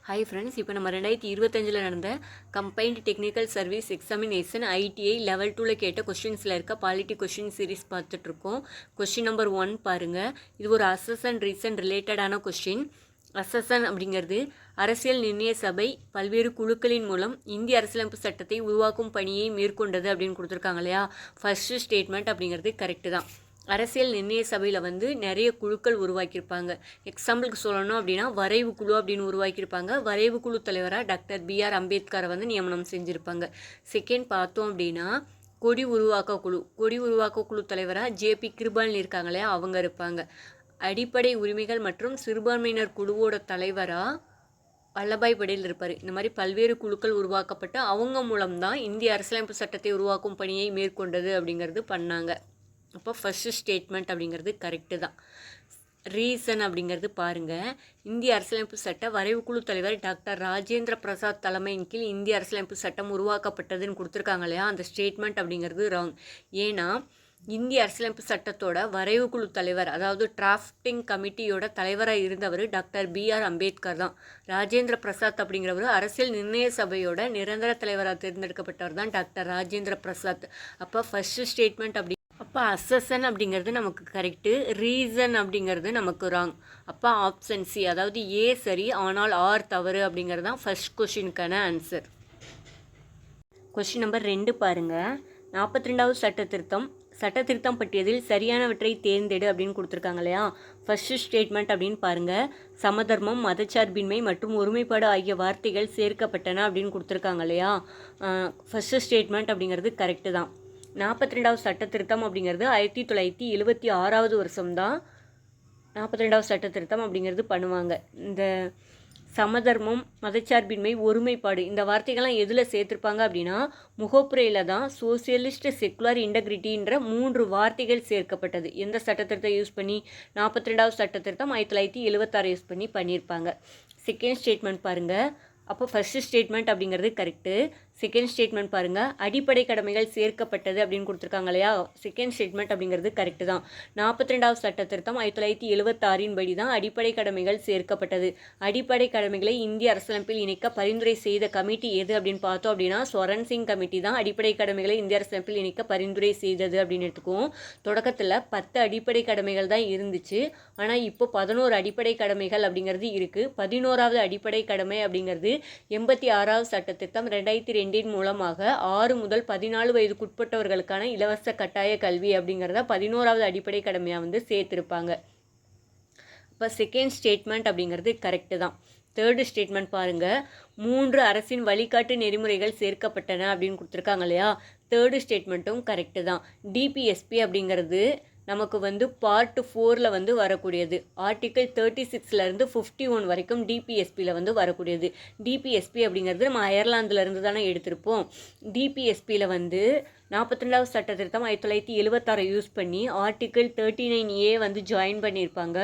Hi friends, இப்போ நம்ம 2025 நடந்த combined technical service examination ITI level 2ல் கேட்ட கொஸ்டின்ஸில் இருக்க பாலிட்டி கொஸ்டின் சீரிஸ் பார்த்துட்ருக்கோம். கொஸ்டின் நம்பர் 1 பாருங்கள். இது ஒரு அசஸ் ரீசன் ரிலேட்டடான கொஸ்டின். அசஸன் அப்படிங்கிறது அரசியல் நிர்ணய சபை பல்வேறு குழுக்களின் மூலம் இந்திய அரசியலமைப்பு சட்டத்தை உருவாக்கும் பணியை மேற்கொண்டது அப்படின்னு கொடுத்துருக்காங்க இல்லையா. ஃபர்ஸ்ட் ஸ்டேட்மெண்ட் அப்படிங்கிறது கரெக்டு தான். அரசியல் நிர்ணய சபையில் நிறைய குழுக்கள் உருவாக்கியிருப்பாங்க. எக்ஸாம்பிளுக்கு சொல்லணும் அப்படின்னா வரைவு குழு அப்படின்னு உருவாக்கியிருப்பாங்க. வரைவு குழு தலைவராக டாக்டர் பிஆர் அம்பேத்கரை நியமனம் செஞ்சுருப்பாங்க. செகண்ட் பார்த்தோம் அப்படின்னா கொடி உருவாக்க குழு தலைவராக ஜேபி கிருபால்னு இருக்காங்க இல்லையா, அவங்க இருப்பாங்க. அடிப்படை உரிமைகள் மற்றும் சிறுபான்மையினர் குழுவோட தலைவராக வல்லபாய் படேல் இருப்பார். இந்த மாதிரி பல்வேறு குழுக்கள் உருவாக்கப்பட்டு அவங்க மூலம்தான் இந்திய அரசியலமைப்பு சட்டத்தை உருவாக்கும் பணியை மேற்கொண்டது அப்படிங்கிறது பண்ணாங்க. அப்போ ஃபர்ஸ்ட் ஸ்டேட்மெண்ட் அப்படிங்கிறது கரெக்டு தான். ரீசன் அப்படிங்கிறது பாருங்கள். இந்திய அரசியலமைப்பு சட்ட வரைவுக்குழு தலைவர் டாக்டர் ராஜேந்திர பிரசாத் தலைமையின் கீழ் இந்திய அரசியலமைப்பு சட்டம் உருவாக்கப்பட்டதுன்னு கொடுத்துருக்காங்க இல்லையா, அந்த ஸ்டேட்மெண்ட் அப்படிங்கிறது ராங். ஏன்னா இந்திய அரசியலமைப்பு சட்டத்தோட வரைவுக்குழு தலைவர், அதாவது டிராஃப்டிங் கமிட்டியோட தலைவராக இருந்தவர் டாக்டர் பிஆர் அம்பேத்கர் தான். ராஜேந்திர பிரசாத் அப்படிங்கிறவர் அரசியல் நிர்ணய சபையோட நிரந்தர தலைவராக தேர்ந்தெடுக்கப்பட்டவர் தான் டாக்டர் ராஜேந்திர பிரசாத். அப்போ ஃபர்ஸ்ட் ஸ்டேட்மெண்ட் அப்படி அப்போ அசஸன் அப்படிங்கிறது நமக்கு கரெக்டு, ரீசன் அப்படிங்கிறது நமக்கு ராங். அப்போ ஆப்ஷன் சி, அதாவது ஏ சரி ஆனால் ஆர் தவறு அப்படிங்கிறது தான் ஃபர்ஸ்ட் கொஷினுக்கான ஆன்சர். கொஷின் நம்பர் 2 பாருங்கள். 42வது சட்ட திருத்தம் பட்டியலில் சரியானவற்றை தேர்ந்தெடு அப்படின்னு கொடுத்துருக்காங்க இல்லையா. ஃபர்ஸ்ட் ஸ்டேட்மெண்ட் அப்படின்னு பாருங்கள். சமதர்மம், மதச்சார்பின்மை மற்றும் ஒருமைப்பாடு ஆகிய வார்த்தைகள் சேர்க்கப்பட்டன அப்படின்னு கொடுத்துருக்காங்க இல்லையா. ஃபர்ஸ்ட் ஸ்டேட்மெண்ட் அப்படிங்கிறது கரெக்டு தான். 42வது சட்ட திருத்தம் அப்படிங்கிறது 1976வது வருஷம்தான் 42வது சட்ட திருத்தம் அப்படிங்கிறது பண்ணுவாங்க. இந்த சமதர்மம், மதச்சார்பின்மை, ஒருமைப்பாடு இந்த வார்த்தைகள்லாம் எதில் சேர்த்துருப்பாங்க அப்படின்னா முகப்புரையில் தான் சோசியலிஸ்ட், செக்குலர், இன்டெகிரிட்டின்ற 3 வார்த்தைகள் சேர்க்கப்பட்டது. எந்த சட்டத்திருத்தம் யூஸ் பண்ணி? 42வது சட்ட திருத்தம் 1976 யூஸ் பண்ணி பண்ணியிருப்பாங்க. செகண்ட் ஸ்டேட்மெண்ட் பாருங்கள். அப்போ ஃபர்ஸ்ட் ஸ்டேட்மெண்ட் அப்படிங்கிறது கரெக்டு. செகண்ட் ஸ்டேட்மெண்ட் பாருங்கள். அடிப்படை கடமைகள் சேர்க்கப்பட்டது அப்படின்னு கொடுத்துருக்காங்க இல்லையா. செகண்ட் ஸ்டேட்மெண்ட் அப்படிங்கிறது கரெக்டு தான். 42வது சட்ட திருத்தம் 1976 படி தான் அடிப்படை கடமைகள் சேர்க்கப்பட்டது. அடிப்படை கடமைகளை இந்திய அரசியலமைப்பில் இணைக்க பரிந்துரை செய்த கமிட்டி எது அப்படின்னு பார்த்தோம் அப்படின்னா சொரன் சிங் கமிட்டி தான் அடிப்படை கடமைகளை இந்திய அரசியலமைப்பில் இணைக்க பரிந்துரை செய்தது அப்படின்னு எடுத்துக்குவோம். தொடக்கத்தில் 10 அடிப்படை கடமைகள் தான் இருந்துச்சு. ஆனால் இப்போ 11 அடிப்படை கடமைகள் அப்படிங்கிறது இருக்குது. 11வது அடிப்படை கடமை அப்படிங்கிறது 86வது சட்ட திருத்தம் 2002 மூலமாக 6 முதல் 14 வயதுக்குட்பட்டவர்களுக்கான இலவச கட்டாய கல்வி அப்படிங்கிறத 11வது அடிப்படை கடமையாக சேர்த்திருப்பாங்க. இப்போ செகண்ட் ஸ்டேட்மெண்ட் அப்படிங்கிறது கரெக்டு தான். தேர்டு ஸ்டேட்மெண்ட் பாருங்கள். 3 அரசின் வழிகாட்டு நெறிமுறைகள் சேர்க்கப்பட்டன அப்படின்னு கொடுத்துருக்காங்க இல்லையா. தேர்டு ஸ்டேட்மெண்ட்டும் கரெக்டு தான். டிபிஎஸ்பி அப்படிங்கிறது நமக்கு பார்ட் 4ல் வரக்கூடியது. ஆர்டிக்கிள் 36லேருந்து 51 வரைக்கும் டிபிஎஸ்பியில் வரக்கூடியது. டிபிஎஸ்பி அப்படிங்கிறது நம்ம அயர்லாந்துலேருந்து தானே எடுத்திருப்போம். டிபிஎஸ்பியில் 42வது சட்ட திருத்தம் 1976 யூஸ் பண்ணி ஆர்டிக்கிள் 39A ஜாயின் பண்ணியிருப்பாங்க.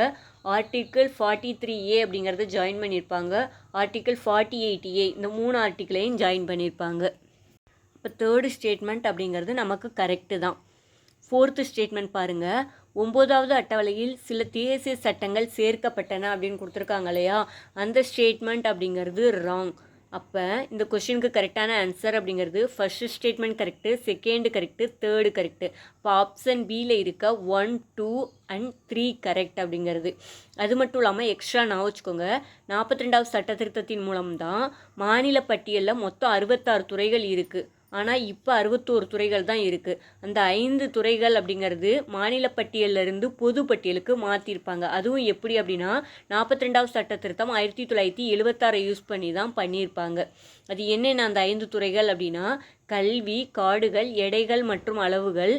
ஆர்டிக்கிள் 43A அப்படிங்கிறத ஜாயின் பண்ணியிருப்பாங்க. ஆர்டிக்கிள் 48A இந்த 3 ஆர்டிக்கிளையும் ஜாயின் பண்ணியிருப்பாங்க. இப்போ தேர்டு ஸ்டேட்மெண்ட் அப்படிங்கிறது நமக்கு கரெக்டு தான். ஃபோர்த்து ஸ்டேட்மெண்ட் பாருங்கள். 9வது அட்டவணையில் சில தேசிய சட்டங்கள் சேர்க்கப்பட்டன அப்படின்னு கொடுத்துருக்காங்க இல்லையா. அந்த ஸ்டேட்மெண்ட் அப்படிங்கிறது ராங். அப்போ இந்த கொஷினுக்கு கரெக்டான ஆன்சர் அப்படிங்கிறது first statement correct, second correct, third correct. இப்போ ஆப்ஷன் பியில் இருக்க 1, 2 and 3 கரெக்ட் அப்படிங்கிறது. அது மட்டும் இல்லாமல் எக்ஸ்ட்ரா நான் வச்சுக்கோங்க. 42வது சட்ட திருத்தத்தின் மூலம்தான் மாநில பட்டியலில் மொத்தம் 66 துறைகள் இருக்குது. ஆனால் இப்போ 61 துறைகள் தான் இருக்குது. அந்த 5 துறைகள் அப்படிங்கிறது மாநில பட்டியலிருந்து பொது பட்டியலுக்கு மாற்றிருப்பாங்க. அதுவும் எப்படி அப்படின்னா 42வது சட்ட திருத்தம் 1976 யூஸ் பண்ணி தான் பண்ணியிருப்பாங்க. அது என்னென்ன அந்த 5 துறைகள் அப்படின்னா கல்வி, காடுகள், எடைகள் மற்றும் அளவுகள்,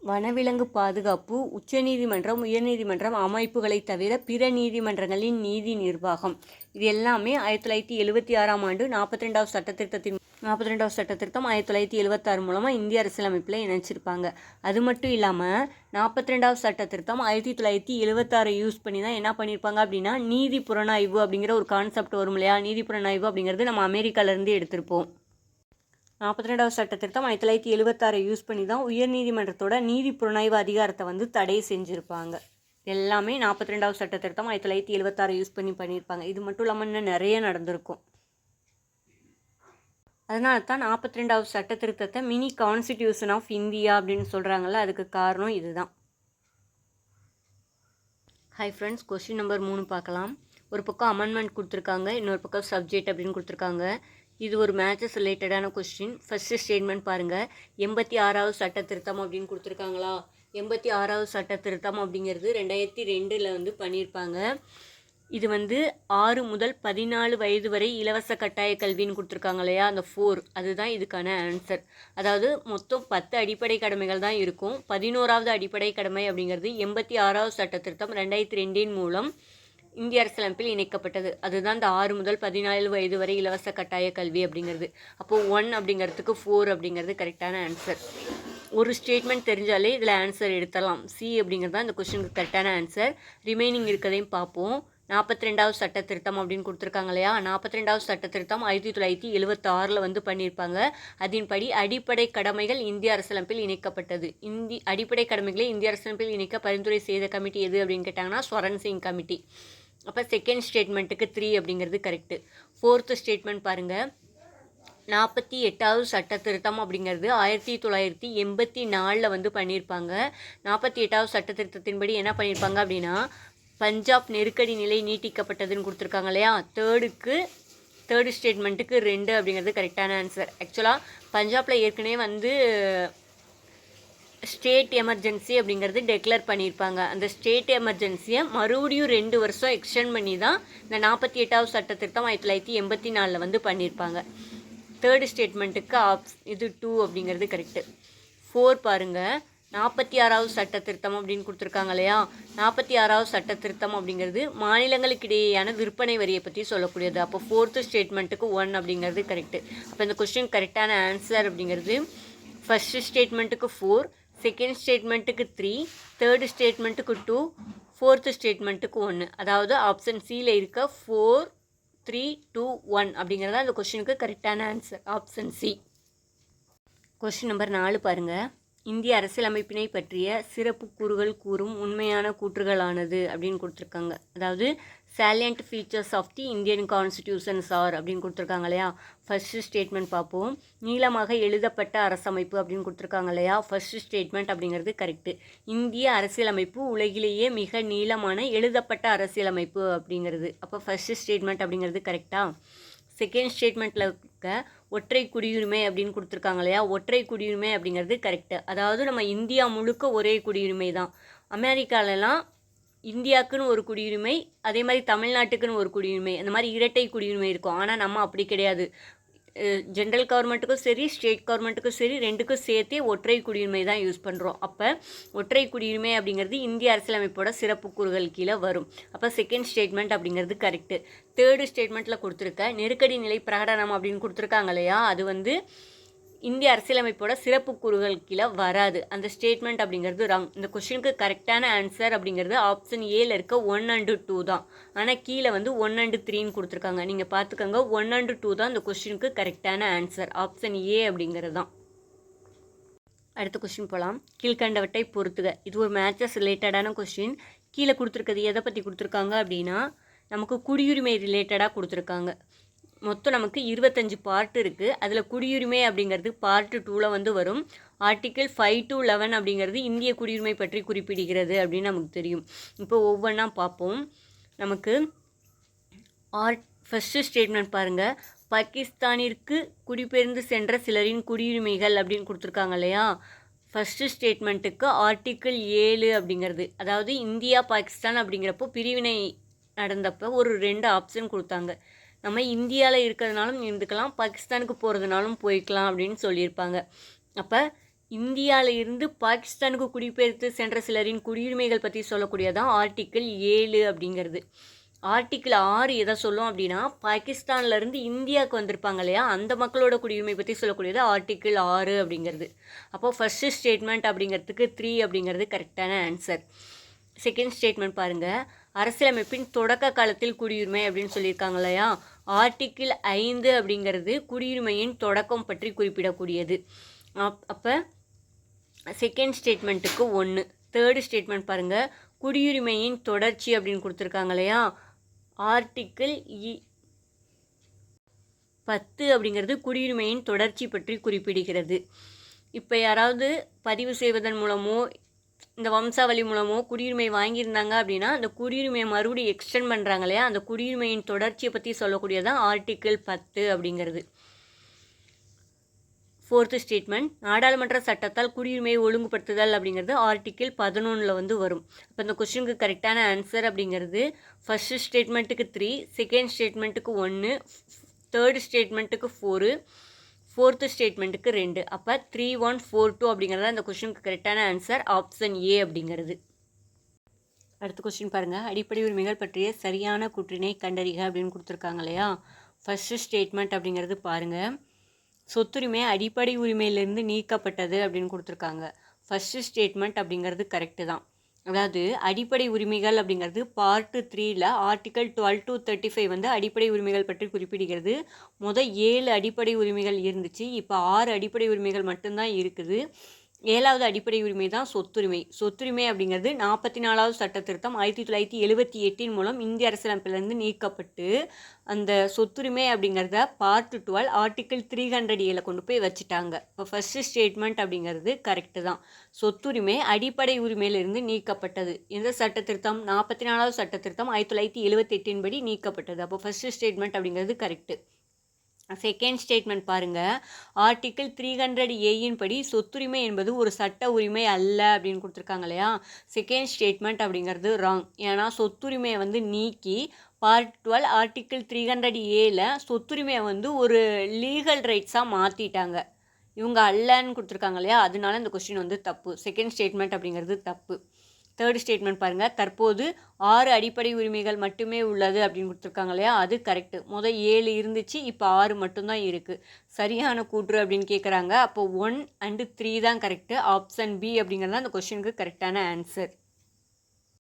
வனவிலங்கு பாதுகாப்பு, உச்சநீதிமன்றம், உயர்நீதிமன்றம் அமைப்புகளை தவிர பிற நீதிமன்றங்களின் நீதி நிர்வாகம். இது எல்லாமே 1976ஆம் ஆண்டு 42வது சட்ட திருத்தத்தின் 42வது சட்ட திருத்தம் 1976 மூலமாக இந்திய அரசியலமைப்பில் இணைச்சிருப்பாங்க. அது மட்டும் இல்லாமல் 42வது சட்ட திருத்தம் 1976 யூஸ் பண்ணி தான் என்ன பண்ணியிருப்பாங்க அப்படின்னா நீதி புலனாய்வு அப்படிங்கிற ஒரு கான்செப்ட் வரும் இல்லையா. நீதி புலனாய்வு அப்படிங்கிறது நம்ம அமெரிக்காவிலேருந்து எடுத்திருப்போம். 42வது சட்ட திருத்தம் 1976 யூஸ் பண்ணி தான் உயர்நீதிமன்றத்தோட நீதி புலனாய்வு அதிகாரத்தை தடை செஞ்சுருப்பாங்க. எல்லாமே 42வது சட்ட திருத்தம் 1976 யூஸ் பண்ணியிருப்பாங்க. இது மட்டும் இல்லாமல் இன்னும் நிறைய நடந்திருக்கும். அதனால தான் 42வது சட்ட திருத்தத்தை மினி கான்ஸ்டிடியூஷன் ஆஃப் இந்தியா அப்படின்னு சொல்கிறாங்கல்ல, அதுக்கு காரணம் இதுதான். ஹாய் ஃப்ரெண்ட்ஸ், கொஸ்டின் நம்பர் 3 பார்க்கலாம். ஒரு பக்கம் அமெண்ட்மெண்ட் கொடுத்துருக்காங்க, இன்னொரு பக்கம் சப்ஜெக்ட் அப்படின்னு கொடுத்துருக்காங்க. இது ஒரு மேட்சஸ் ரிலேட்டடான கொஸ்டின். ஃபஸ்ட்டு ஸ்டேட்மெண்ட் பாருங்கள். 86வது சட்ட திருத்தம் அப்படின்னு கொடுத்துருக்காங்களா? 86வது சட்ட திருத்தம் அப்படிங்கிறது 2002 வந்து பண்ணியிருப்பாங்க. இது வந்து 6 முதல் 14 வயது வரை இலவச கட்டாய கல்வின்னு கொடுத்துருக்காங்க இல்லையா, அந்த 4, அதுதான் இதுக்கான ஆன்சர். அதாவது மொத்தம் 10 அடிப்படை கடமைகள் தான் இருக்கும். 11வது அடிப்படை கடமை அப்படிங்கிறது 86வது சட்ட திருத்தம் 2002 மூலம் இந்திய அரசியலமைப்பில் இணைக்கப்பட்டது. அதுதான் இந்த 6 முதல் 14 வயது வரை இலவச கட்டாய கல்வி அப்படிங்கிறது. அப்போது 1 அப்படிங்கிறதுக்கு 4 அப்படிங்கிறது கரெக்டான ஆன்சர். ஒரு ஸ்டேட்மெண்ட் தெரிஞ்சாலே இதில் ஆன்சர் எடுத்துடலாம். சி அப்படிங்கிறது தான் இந்த கொஸ்டினுக்கு கரெக்டான ஆன்சர். ரிமைனிங் இருக்கிறதையும் பார்ப்போம். 42வது சட்ட திருத்தம் அப்படின்னு கொடுத்துருக்காங்க இல்லையா, 42வது சட்ட திருத்தம் 1976 வந்து பண்ணியிருப்பாங்க. அதன்படி அடிப்படை கடமைகள் இந்திய அரசியலமைப்பில் இணைக்கப்பட்டது. அடிப்படை கடமைகளை இந்திய அரசியலமைப்பில் இணைக்க பரிந்துரை செய்த கமிட்டி எது அப்படின்னு கேட்டாங்கன்னா ஸ்வரன் சிங் கமிட்டி. அப்போ செகண்ட் ஸ்டேட்மெண்ட்டுக்கு 3 அப்படிங்கிறது கரெக்டு. 4th ஸ்டேட்மெண்ட் பாருங்கள். 48வது சட்ட திருத்தம் அப்படிங்கிறது 1984 வந்து பண்ணியிருப்பாங்க. 48வது சட்ட திருத்தத்தின்படி என்ன பண்ணியிருப்பாங்க அப்படின்னா, பஞ்சாப் நெருக்கடி நிலை நீட்டிக்கப்பட்டதுன்னு கொடுத்துருக்காங்க இல்லையா. தேர்டு ஸ்டேட்மெண்ட்டுக்கு 2 அப்படிங்கிறது கரெக்டான ஆன்சர். ஆக்சுவலாக பஞ்சாபில் ஏற்கனவே வந்து ஸ்டேட் எமர்ஜென்சி அப்படிங்கிறது டெக்ளேர் பண்ணியிருப்பாங்க. அந்த ஸ்டேட் எமர்ஜென்சியை மறுபடியும் 2 வருஷம் எக்ஸ்டெண்ட் பண்ணி தான் இந்த 48வது சட்ட திருத்தம் 1984 வந்து பண்ணியிருப்பாங்க. தேர்டு ஸ்டேட்மெண்ட்டுக்கு இது 2 அப்படிங்கிறது கரெக்டு. 4 பாருங்கள். 46வது சட்ட திருத்தம் அப்படின்னு கொடுத்துருக்காங்க இல்லையா. 46வது சட்ட திருத்தம் அப்படிங்கிறது மாநிலங்களுக்கு இடையேயான விற்பனை வரியை பற்றி சொல்லக்கூடியது. அப்போ 4th ஸ்டேட்மெண்ட்டுக்கு 1 அப்படிங்கிறது கரெக்டு. அப்போ இந்த கொஸ்டின் கரெக்டான ஆன்சர் அப்படிங்கிறது ஃபஸ்ட்டு ஸ்டேட்மெண்ட்டுக்கு 4, செகண்ட் ஸ்டேட்மெண்ட்டுக்கு 3, தேர்டு ஸ்டேட்மெண்ட்டுக்கு 2, 4th ஸ்டேட்மெண்ட்டுக்கு 1. அதாவது ஆப்ஷன் சியில் இருக்க 4, 3, 2, 1 அப்படிங்கிறதா இந்த கொஸ்டினுக்கு கரெக்டான answer, option C. Question number 4 பாருங்கள். இந்திய அரசியலமைப்பினை பற்றிய சிறப்பு கூறுகள் கூறும் உண்மையான கூற்றுகளானது அப்படின்னு கொடுத்துருக்காங்க. அதாவது salient features of the Indian constitutions are அப்படின்னு கொடுத்துருக்காங்க இல்லையா. ஃபஸ்ட்டு ஸ்டேட்மெண்ட் பார்ப்போம். நீளமாக எழுதப்பட்ட அரசமைப்பு அப்படின்னு கொடுத்துருக்காங்க இல்லையா. ஃபஸ்ட்டு ஸ்டேட்மெண்ட் அப்படிங்கிறது கரெக்டு. இந்திய அரசியலமைப்பு உலகிலேயே மிக நீளமான எழுதப்பட்ட அரசியலமைப்பு அப்படிங்கிறது. அப்போ ஃபஸ்ட்டு ஸ்டேட்மெண்ட் அப்படிங்கிறது கரெக்டாக. செகண்ட் ஸ்டேட்மெண்ட்டில் இருக்க ஒற்றை குடியுரிமை அப்படின்னு கொடுத்துருக்காங்க இல்லையா. ஒற்றை குடியுரிமை அப்படிங்கிறது கரெக்டு. அதாவது நம்ம இந்தியா முழுக்க ஒரே குடியுரிமை தான். அமெரிக்காலலாம் இந்தியாவுக்குன்னு ஒரு குடியுரிமை, அதே மாதிரி தமிழ்நாட்டுக்குன்னு ஒரு குடியுரிமை, அந்த மாதிரி இரட்டை குடியுரிமை இருக்கும். ஆனால் நம்ம அப்படி கிடையாது. ஜென்ரல் கவர்மெண்ட்டுக்கும் சரி ஸ்டேட் கவர்மெண்ட்டுக்கும் சரி ரெண்டுக்கும் சேர்த்தே ஒற்றை குடியுரிமை தான் யூஸ் பண்ணுறோம். அப்போ ஒற்றை குடியுரிமை அப்படிங்கிறது இந்திய அரசியலமைப்போட சிறப்பு கூறுகள் கீழே வரும். அப்போ செகண்ட் ஸ்டேட்மெண்ட் அப்படிங்கிறது கரெக்டு. தேர்டு ஸ்டேட்மெண்ட்டில் கொடுத்துருக்க நெருக்கடி நிலை பிரகடனம் அப்படின்னு கொடுத்துருக்காங்க இல்லையா, அது வந்து இந்திய அரசியலமைப்போட சிறப்பு கூறுகள் கீழே வராது. அந்த ஸ்டேட்மெண்ட் அப்படிங்கிறது ராங். இந்த கொஸ்டினுக்கு கரெக்டான ஆன்சர் அப்படிங்கிறது ஆப்ஷன் ஏல இருக்க 1 and 2 தான். ஆனால் கீழே வந்து 1 and 3ன்னு கொடுத்துருக்காங்க. நீங்கள் பார்த்துக்கோங்க, 1 and 2 தான் இந்த கொஸ்டினுக்கு கரெக்டான ஆன்சர், ஆப்ஷன் ஏ அப்படிங்கிறது தான். அடுத்த கொஸ்டின் போகலாம். கீழ்கண்டவற்றை பொறுத்துக. இது ஒரு மேட்சஸ் ரிலேட்டடான கொஸ்டின். கீழே கொடுத்துருக்கிறது எதை பற்றி கொடுத்துருக்காங்க அப்படின்னா, நமக்கு குடியுரிமை ரிலேட்டடாக கொடுத்துருக்காங்க. மொத்தம் நமக்கு 25 பார்ட் இருக்குது. அதில் குடியுரிமை அப்படிங்கிறது பார்ட் 2ல் வந்து வரும். ஆர்டிக்கிள் 5 to 11 அப்படிங்கிறது இந்திய குடியுரிமை பற்றி குறிப்பிடுகிறது அப்படின்னு நமக்கு தெரியும். இப்போ ஒவ்வொன்றா பார்ப்போம். நமக்கு ஃபஸ்ட்டு ஸ்டேட்மெண்ட் பாருங்கள். பாகிஸ்தானிற்கு குடிபெயர்ந்து சென்ற சிலரின் குடியுரிமைகள் அப்படின்னு கொடுத்துருக்காங்க இல்லையா. ஃபஸ்ட்டு ஸ்டேட்மெண்ட்டுக்கு ஆர்டிக்கிள் 7 அப்படிங்கிறது, அதாவது இந்தியா பாகிஸ்தான் அப்படிங்கிறப்போ பிரிவினை நடந்தப்போ ஒரு 2 ஆப்ஷன் கொடுத்தாங்க. நம்ம இந்தியாவில் இருக்கிறதுனாலும் இருந்துக்கலாம், பாகிஸ்தானுக்கு போகிறதுனாலும் போய்க்கலாம் அப்படின்னு சொல்லியிருப்பாங்க. அப்போ இந்தியாவில் இருந்து பாகிஸ்தானுக்கு குடிபெயர்த்து சென்ற சிலரின் குடியுரிமைகள் பற்றி சொல்லக்கூடியதான் ஆர்டிக்கிள் 7 அப்படிங்கிறது. ஆர்டிக்கிள் 6 எதை சொல்லும் அப்படின்னா, பாகிஸ்தான்லேருந்து இந்தியாவுக்கு வந்திருப்பாங்க இல்லையா, அந்த மக்களோட குடியுரிமை பற்றி சொல்லக்கூடியது ஆர்டிக்கிள் 6 அப்படிங்கிறது. அப்போது ஃபஸ்ட்டு ஸ்டேட்மெண்ட் அப்படிங்கிறதுக்கு 3 அப்படிங்கிறது கரெக்டான ஆன்சர். செகண்ட் ஸ்டேட்மெண்ட் பாருங்கள். அரசியலமைப்பின் தொடக்க காலத்தில் குடியுரிமை அப்படின்னு சொல்லியிருக்காங்க இல்லையா. ஆர்டிக்கிள் 5 அப்படிங்கிறது குடியுரிமையின் தொடக்கம் பற்றி குறிப்பிடக்கூடியது. அப்போ செகண்ட் ஸ்டேட்மெண்ட்டுக்கு 1. தேர்டு ஸ்டேட்மெண்ட் பாருங்கள். குடியுரிமையின் தொடர்ச்சி அப்படின்னு கொடுத்துருக்காங்க இல்லையா, ஆர்டிக்கிள் 10 அப்படிங்கிறது குடியுரிமையின் தொடர்ச்சி பற்றி குறிப்பிடுகிறது. இப்போ யாராவது பதிவு செய்வதன் மூலமோ இந்த வம்சாவளி மூலமோ குடியுரிமை வாங்கியிருந்தாங்க அப்படின்னா அந்த குடியுரிமையை மறுபடியும் எக்ஸ்டெண்ட் பண்ணுறாங்க இல்லையா, அந்த குடியுரிமையின் தொடர்ச்சியை பற்றி சொல்லக்கூடியதான் ஆர்டிக்கிள் 10 அப்படிங்கிறது. 4th ஸ்டேட்மெண்ட், நாடாளுமன்ற சட்டத்தால் குடியுரிமையை ஒழுங்குபடுத்துதல் அப்படிங்கிறது ஆர்டிக்கிள் 11 வரும். இப்போ இந்த கொஸ்டினுக்கு கரெக்டான ஆன்சர் அப்படிங்கிறது ஃபர்ஸ்ட் ஸ்டேட்மெண்ட்டுக்கு 3, செகண்ட் ஸ்டேட்மெண்ட்டுக்கு 1, தேர்ட் ஸ்டேட்மெண்ட்டுக்கு 4, 4th ஸ்டேட்மெண்ட்டுக்கு 2. அப்போ 3142 அப்படிங்கிறது அந்த கொஸ்டினுக்கு கரெக்டான ஆன்சர் ஆப்ஷன் ஏ அப்படிங்கிறது. அடுத்த கொஸ்டின் பாருங்கள், அடிப்படை உரிமைகள் பற்றிய சரியான கூற்றினை கண்டறிக அப்படின்னு கொடுத்துருக்காங்க இல்லையா. ஃபர்ஸ்ட் ஸ்டேட்மெண்ட் அப்படிங்கிறது பாருங்கள், சொத்துரிமை அடிப்படை உரிமையிலிருந்து நீக்கப்பட்டது அப்படின்னு கொடுத்துருக்காங்க. ஃபர்ஸ்ட் ஸ்டேட்மெண்ட் அப்படிங்கிறது கரெக்டு தான். அதாவது அடிப்படை உரிமைகள் அப்படிங்கிறது பார்ட் 3ல் ஆர்டிக்கல் 12 to 35 அடிப்படை உரிமைகள் பற்றி குறிப்பிடுகிறது. 7 அடிப்படை உரிமைகள் இருந்துச்சு, இப்போ 6 அடிப்படை உரிமைகள் மட்டும்தான் இருக்குது. 7வது அடிப்படை உரிமை தான் சொத்துரிமை. சொத்துரிமை அப்படிங்கிறது 44வது சட்ட திருத்தம் 1978 மூலம் இந்திய அரசியலமைப்பிலிருந்து நீக்கப்பட்டு அந்த சொத்துரிமை அப்படிங்கிறத பார்ட் 12 ஆர்டிக்கிள் 300A கொண்டு போய் வச்சுட்டாங்க. இப்போ ஃபர்ஸ்ட் ஸ்டேட்மெண்ட் அப்படிங்கிறது கரெக்டு தான். சொத்துரிமை அடிப்படை உரிமையிலிருந்து நீக்கப்பட்டது. எந்த சட்ட திருத்தம்? 44வது சட்ட திருத்தம் 1978 படி நீக்கப்பட்டது. அப்போ ஃபர்ஸ்ட் ஸ்டேட்மெண்ட் அப்படிங்கிறது கரெக்டு. செகண்ட் ஸ்டேட்மெண்ட் பாருங்கள், ஆர்டிக்கிள் 300A படி சொத்துரிமை என்பது ஒரு சட்ட உரிமை அல்ல அப்படின்னு கொடுத்துருக்காங்க இல்லையா. செகண்ட் ஸ்டேட்மெண்ட் அப்படிங்கிறது ராங். ஏன்னா சொத்துரிமையை நீக்கி பார்ட் 12 ஆர்டிக்கிள் 300A சொத்துரிமையை ஒரு லீகல் ரைட்ஸாக மாற்றிட்டாங்க. இவங்க அல்லன்னு கொடுத்துருக்காங்க இல்லையா, அதனால இந்த கொஸ்டின் தப்பு. செகண்ட் ஸ்டேட்மெண்ட் அப்படிங்கிறது தப்பு. தேர்ட் ஸ்டேட்மெண்ட் பாருங்கள், தற்போது 6 அடிப்படை உரிமைகள் மட்டுமே உள்ளது அப்படின்னு கொடுத்துருக்காங்க இல்லையா, அது கரெக்டு. 7 இருந்துச்சு, இப்போ 6 மட்டும்தான் இருக்குது. சரியான கூற்று அப்படின்னு கேட்குறாங்க. அப்போ 1 and 3 தான் கரெக்டு. ஆப்ஷன் பி அப்படிங்கிறது தான் அந்த கொஸ்டினுக்கு கரெக்டான ஆன்சர்.